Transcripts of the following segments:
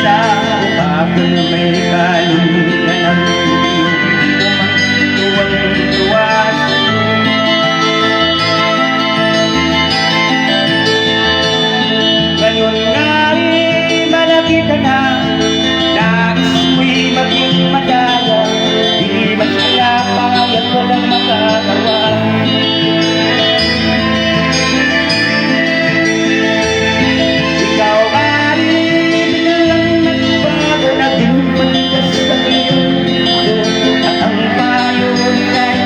Sa upapan may kalunggan ng iyong tuwang-tuwa sa'yo. Ngayon nga'y malaki ka na, nais mo'y maging madaya, di masaya payat walang makagawa. Ikaw ay biglang nagbago, naging matigas sa iyong mundo, at ang payo nila'y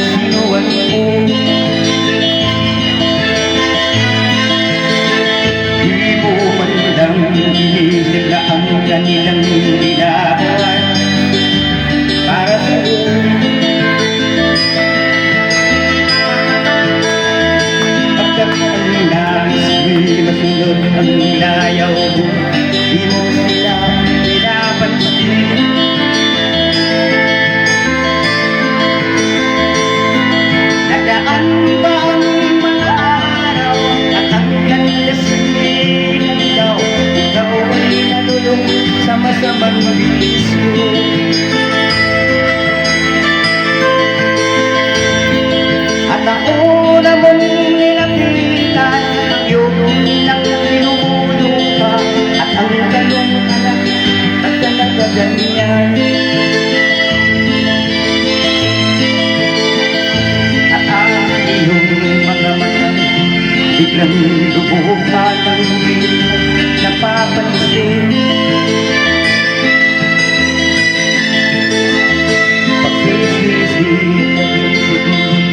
sinuwan mo. Di mo man lang inisip na ang kanilang nilaan para sa'yo. Pagkat ang nais mo'y masunod ang nilayaw mo, di mo sila pinapansin. Nadaan ba ang mga araw at ang landas ng ikaw? Ikaw ay nalulong sa masamang bisyo. At ang una mong nilapitan, yung nang tinumulo ka, at ang galong anak at talaga ganyan. At ang iyong mga mata biglang lubuhan ng bilang napapansin. Pag-sisisi ka din